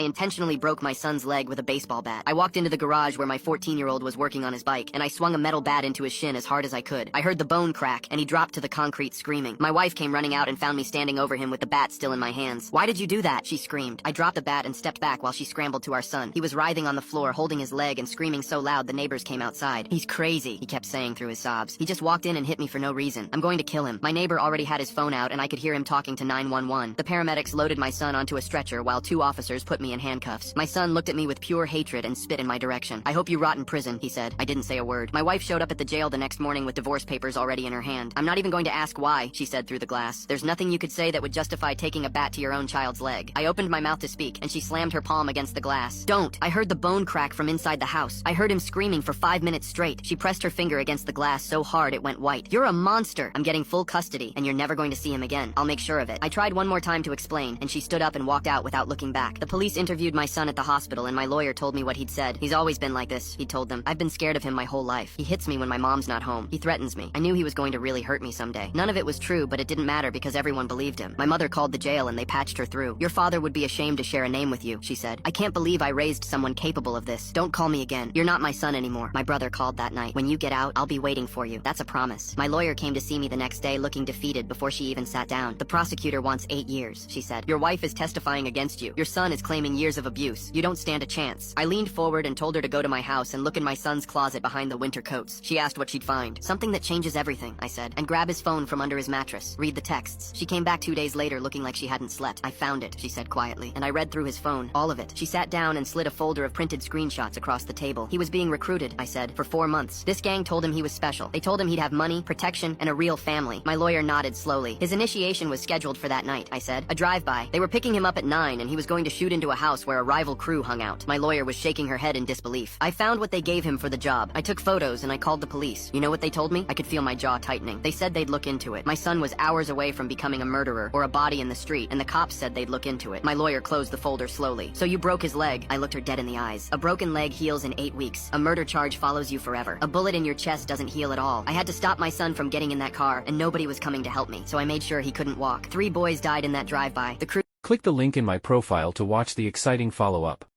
I intentionally broke my son's leg with a baseball bat. I walked into the garage where my 14-year-old was working on his bike, and I swung a metal bat into his shin as hard as I could. I heard the bone crack, and he dropped to the concrete screaming. My wife came running out and found me standing over him with the bat still in my hands. "Why did you do that?" she screamed. I dropped the bat and stepped back while she scrambled to our son. He was writhing on the floor, holding his leg and screaming so loud the neighbors came outside. "He's crazy," he kept saying through his sobs. "He just walked in and hit me for no reason. I'm going to kill him." My neighbor already had his phone out, and I could hear him talking to 911. The paramedics loaded my son onto a stretcher while 2 officers put me in handcuffs. My son looked at me with pure hatred and spit in my direction. "I hope you rot in prison," he said. I didn't say a word. My wife showed up at the jail the next morning with divorce papers already in her hand. "I'm not even going to ask why," she said through the glass. "There's nothing you could say that would justify taking a bat to your own child's leg." I opened my mouth to speak, and she slammed her palm against the glass. "Don't." I heard the bone crack from inside the house. I heard him screaming for 5 minutes straight. She pressed her finger against the glass so hard it went white. "You're a monster. I'm getting full custody, and you're never going to see him again. I'll make sure of it." I tried one more time to explain, and she stood up and walked out without looking back. The police interviewed my son at the hospital, and my lawyer told me what he'd said. "He's always been like this," he told them. "I've been scared of him my whole life. He hits me when my mom's not home. He threatens me. I knew he was going to really hurt me someday." None of it was true, but it didn't matter because everyone believed him. My mother called the jail and they patched her through. "Your father would be ashamed to share a name with you," she said. "I can't believe I raised someone capable of this. Don't call me again. You're not my son anymore." My brother called that night. "When you get out, I'll be waiting for you. That's a promise." My lawyer came to see me the next day looking defeated before she even sat down. "The prosecutor wants 8 years, she said. "Your wife is testifying against you. Your son is claiming years of abuse. You don't stand a chance." I leaned forward and told her to go to my house and look in my son's closet behind the winter coats. She asked what she'd find. "Something that changes everything," I said, "and grab his phone from under his mattress. Read the texts." She came back 2 days later looking like she hadn't slept. "I found it," she said quietly, and I read through his phone, all of it. She sat down and slid a folder of printed screenshots across the table. "He was being recruited," I said, "for 4 months. This gang told him he was special. They told him he'd have money, protection, and a real family." My lawyer nodded slowly. "His initiation was scheduled for that night," I said. "A drive-by. They were picking him up at 9 and he was going to shoot into a house where a rival crew hung out." My lawyer was shaking her head in disbelief. "I found what they gave him for the job. I took photos and I called the police. You know what they told me?" I could feel my jaw tightening. "They said they'd look into it. My son was hours away from becoming a murderer or a body in the street, and the cops said they'd look into it." My lawyer closed the folder slowly. "So you broke his leg?" I looked her dead in the eyes. "A broken leg heals in 8 weeks. A murder charge follows you forever. A bullet in your chest doesn't heal at all. I had to stop my son from getting in that car, and nobody was coming to help me, so I made sure he couldn't walk. 3 boys died in that drive-by. The crew..." Click the link in my profile to watch the exciting follow-up.